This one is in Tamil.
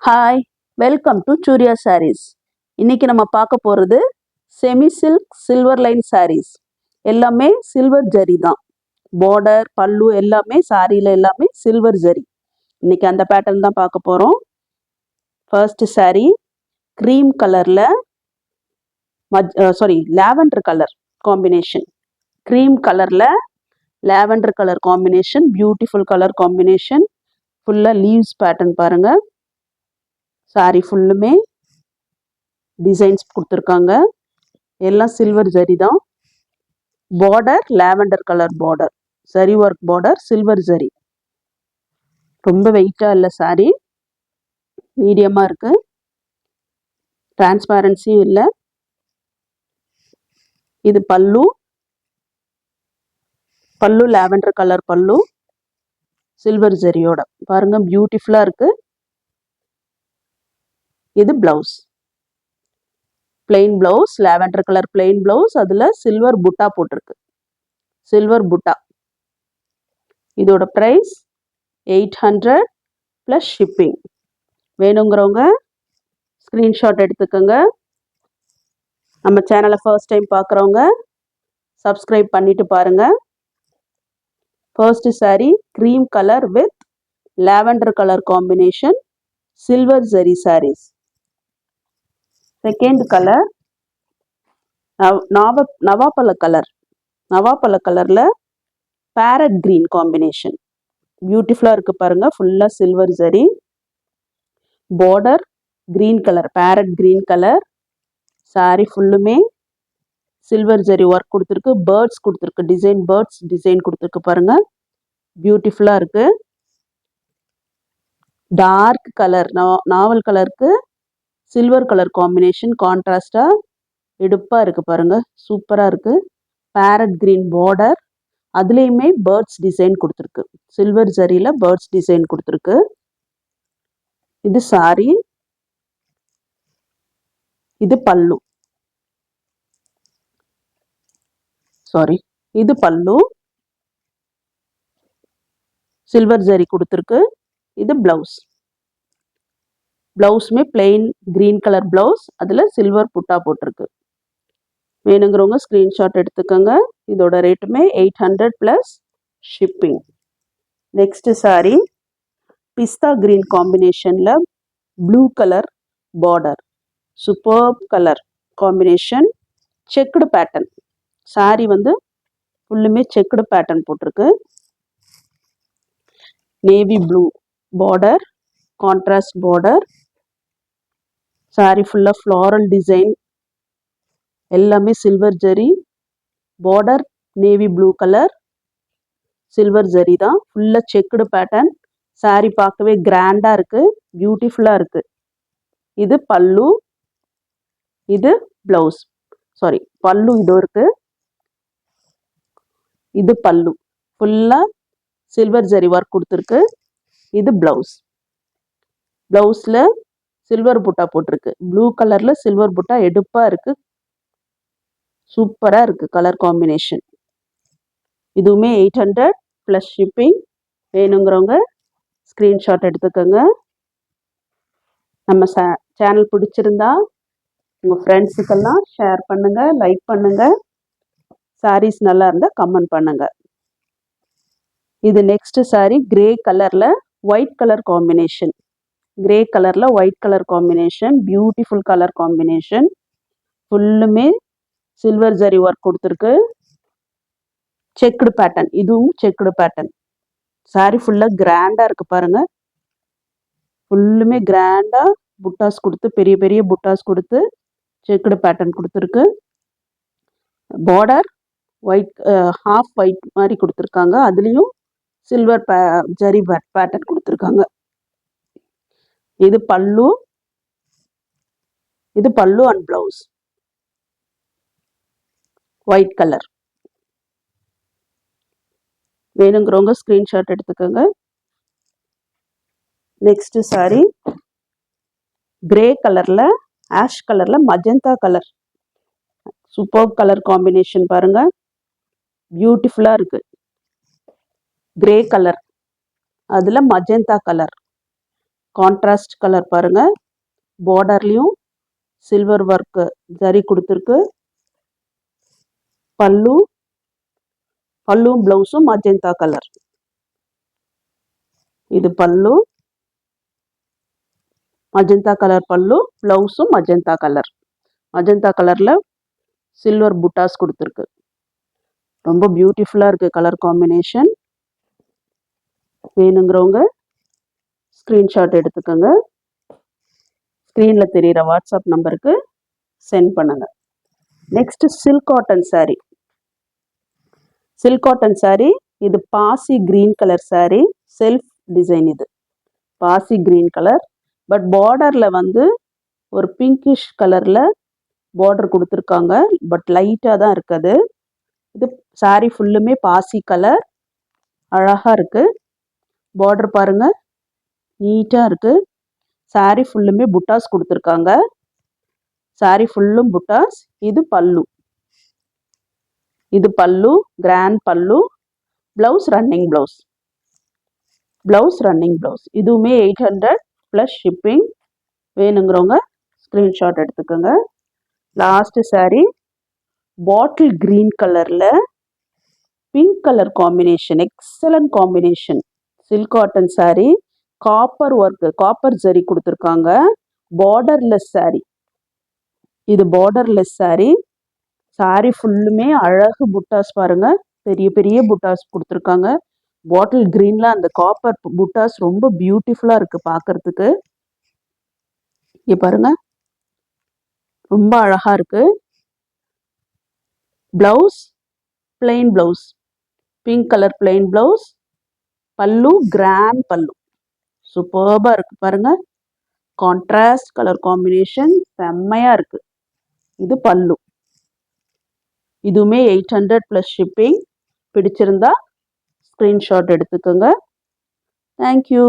Hi, welcome to Surya Sarees. இன்னைக்கு நம்ம பார்க்க போகிறது semi silk silver line sarees. எல்லாமே சில்வர் ஜரி தான். பார்டர் பல்லு எல்லாமே சாரியில் எல்லாமே சில்வர் ஜரி. இன்னைக்கு அந்த பேட்டர்ன் தான் பார்க்க போகிறோம். ஃபர்ஸ்ட் சாரீ க்ரீம் கலரில் லாவெண்டர் கலர் காம்பினேஷன். க்ரீம் கலரில் lavender colour combination, beautiful colour combination. ஃபுல்லாக லீவ்ஸ் பேட்டர்ன் பாருங்கள். சாரி ஃபுல்லுமே டிசைன்ஸ் கொடுத்துருக்காங்க. எல்லாம் சில்வர் ஜரி தான். பார்டர் லாவெண்டர் கலர் பார்டர், சரி ஒர்க் பார்டர், சில்வர் ஜரி. ரொம்ப வெயிட்டாக இல்லை சாரி, மீடியமாக இருக்குது. டிரான்ஸ்பேரன்சியும் இல்லை. இது பல்லு லாவெண்டர் கலர் பல்லு, சில்வர் ஜரியோட பாருங்க, பியூட்டிஃபுல்லாக இருக்குது. இது blouse, plain blouse, lavender colour plain blouse. அதில் சில்வர் புட்டா போட்டிருக்கு, சில்வர் புட்டா. இதோட ப்ரைஸ் 800 ப்ளஸ் ஷிப்பிங். வேணுங்கிறவங்க ஸ்க்ரீன்ஷாட் எடுத்துக்கோங்க. நம்ம சேனலை ஃபர்ஸ்ட் டைம் பார்க்குறவங்க சப்ஸ்கிரைப் பண்ணிட்டு பாருங்கள். First sari cream colour with lavender colour combination, silver zari saris. Second colour நவாப்பழ கலர். நவாப்பழ கலரில் பேரட் கிரீன் காம்பினேஷன், பியூட்டிஃபுல்லாக இருக்குது பாருங்கள். ஃபுல்லாக silver zari, border green colour, farad green colour. Sorry ஃபுல்லுமே சில்வர் ஜரி ஒர்க் கொடுத்துருக்கு. பேர்ட்ஸ் கொடுத்துருக்கு, டிசைன் பேர்ட்ஸ் டிசைன் கொடுத்துருக்கு பாருங்கள், பியூட்டிஃபுல்லாக இருக்குது. டார்க் கலர், நாவல் கலருக்கு சில்வர் கலர் காம்பினேஷன், கான்ட்ராஸ்டாக எடுப்பாக இருக்குது பாருங்கள், சூப்பராக இருக்குது. பேரட் கிரீன் பார்டர், அதுலேயுமே பேர்ட்ஸ் டிசைன் கொடுத்துருக்கு, சில்வர் ஜரியில் பேர்ட்ஸ் டிசைன் கொடுத்துருக்கு. இது சாரி, இது பல்லு. இது பல்லு, சில்வர் ஜரி கொடுத்துருக்கு. இது பிளவுஸ். பிளவுஸுமே பிளெயின் கிரீன் கலர் பிளவுஸ், அதில் சில்வர் புட்டா போட்டிருக்கு. வேணுங்கிறவங்க ஸ்க்ரீன்ஷாட் எடுத்துக்கோங்க. இதோட ரேட்டுமே 800 ப்ளஸ் ஷிப்பிங். நெக்ஸ்ட் சாரீ பிஸ்தா கிரீன் காம்பினேஷனில் blue colour border, superb colour combination, checked pattern. Sari வந்து ஃபுல்லுமே செக்குடு பேட்டர்ன் போட்டிருக்கு. Navy blue border, contrast border. Sari ஃபுல்லாக ஃப்ளாரல் டிசைன், எல்லாமே silver zari. Border navy blue colour, silver zari தான். ஃபுல்லாக செக்குடு பேட்டர்ன். சாரீ பார்க்கவே கிராண்டாக இருக்குது, பியூட்டிஃபுல்லாக இருக்குது. இது பல்லு, இது ப்ளவுஸ். பல்லு இது இருக்குது. இது பல்லு ஃபுல்லாக சில்வர் ஜரி ஒர்க் கொடுத்துருக்கு. இது பிளவுஸ். பிளவுஸில் சில்வர் புட்டா போட்டிருக்கு. ப்ளூ கலரில் சில்வர் புட்டா எடுப்பாக இருக்குது, சூப்பராக இருக்குது கலர் காம்பினேஷன். இதுவுமே 800 ப்ளஸ் ஷிப்பிங். வேணுங்கிறவங்க ஸ்க்ரீன்ஷாட் எடுத்துக்கோங்க. நம்ம சேனல் பிடிச்சிருந்தா உங்கள் ஃப்ரெண்ட்ஸுக்கெல்லாம் ஷேர் பண்ணுங்கள், லைக் பண்ணுங்கள். சாரீஸ் நல்லா இருந்தால் கமெண்ட் பண்ணுங்கள். இது நெக்ஸ்ட் சாரீ கிரே கலரில் ஒயிட் கலர் காம்பினேஷன். கிரே கலரில் white colour combination, beautiful colour combination. ஃபுல்லுமே சில்வர் ஜரி ஒர்க் கொடுத்துருக்கு. செக்குடு பேட்டர்ன், இதுவும் செக்குடு பேட்டர்ன். சாரி ஃபுல்லாக கிராண்டாக இருக்குது பாருங்கள். ஃபுல்லுமே கிராண்டாக புட்டாஸ் கொடுத்து, பெரிய பெரிய புட்டாஸ் கொடுத்து செக்குடு பேட்டர்ன் கொடுத்துருக்கு. பார்டர் ஒயிட், ஹாஃப் ஒயிட் மாதிரி கொடுத்துருக்காங்க. அதுலேயும் சில்வர் ஜரி பேட்டர்ன் கொடுத்துருக்காங்க. இது பல்லு, இது பல்லு அண்ட் பிளவுஸ், ஒயிட் கலர். வேணுங்கிறவங்க ஸ்க்ரீன்ஷாட் எடுத்துக்கோங்க. நெக்ஸ்ட் சாரீ கிரே கலரில் ஆஷ் கலரில் magenta colour, super colour combination பாருங்கள், பியூட்டிஃபுல்லாக இருக்குது. கிரே கலர், அதில் மஜந்தா கலர். கான்ட்ராஸ்ட் கலர் பாருங்க. பார்டர்லயும் சில்வர் ஒர்க் ஜரி கொடுத்துருக்கு. பல்லும் பிளவுஸும் மஜந்தா கலர். இது பல்லு, மஜந்தா கலர் பல்லு, பிளவுஸும் மஜந்தா கலர். மஜந்தா கலர்ல சில்வர் புட்டாஸ் கொடுத்துருக்கு. ரொம்ப பியூட்டிஃபுல்லா இருக்கு கலர் காம்பினேஷன். வேணுங்கிறவங்க ஸ்கிரீன்ஷாட் எடுத்துக்கோங்க. ஸ்க்ரீன்ல தெரியுற வாட்ஸ்அப் நம்பருக்கு சென்ட் பண்ணுங்க. Next silk cotton sari. Silk cotton sari இது பாசி green colour sari. Self design. இது பாசி கிரீன் கலர். பட் பார்டர்ல வந்து ஒரு பிங்கிஷ் கலர்ல பார்டர் கொடுத்துருக்காங்க. பட் லைட்டாக தான் இருக்குது. இது சாரீ ஃபுல்லுமே பாசி கலர். அழகா இருக்கு. பார்டர் பாருங்க, நீட்டா இருக்கு. சாரீ ஃபுல்லுமே புட்டாஸ் கொடுத்துருக்காங்க. சாரீ ஃபுல்லும் புட்டாஸ். இது பல்லு. இது பல்லு, கிராண்ட் பல்லு. Blouse running blouse. Blouse running blouse. இதுவுமே 800 ப்ளஸ் ஷிப்பிங். வேணுங்கிறவங்க ஸ்க்ரீன்ஷாட் எடுத்துக்கோங்க. லாஸ்ட் சாரீ பாட்டில் கிரீன் கலர்ல pink colour combination. Excellent combination. Silk cotton sari. Copper work, copper zari கொடுத்துருக்காங்க. பார்டர்லெஸ் சாரீ. இது பார்டர்லெஸ் சாரீ. சாரீ ஃபுல்லுமே அழகு புட்டாஸ் பாருங்க. பெரிய பெரிய புட்டாஸ் கொடுத்துருக்காங்க. பாட்டில் கிரீன்ல அந்த காப்பர் புட்டாஸ் ரொம்ப பியூட்டிஃபுல்லா இருக்கு பார்க்கறதுக்கு. இங்க பாருங்க, ரொம்ப அழகா இருக்கு. Blouse plain blouse, pink colour plain blouse. பல்லு கிராண்ட் பல்லு. சூப்பர்பா இருக்கு பாருங்க. கான்ட்ராஸ்ட் கலர் காம்பினேஷன் செம்மையா இருக்கு. இது பல்லு. இதுவுமே 800 ப்ளஸ் ஷிப்பிங். பிடிச்சிருந்தா ஸ்க்ரீன்ஷாட் எடுத்துக்கோங்க. தேங்க்யூ.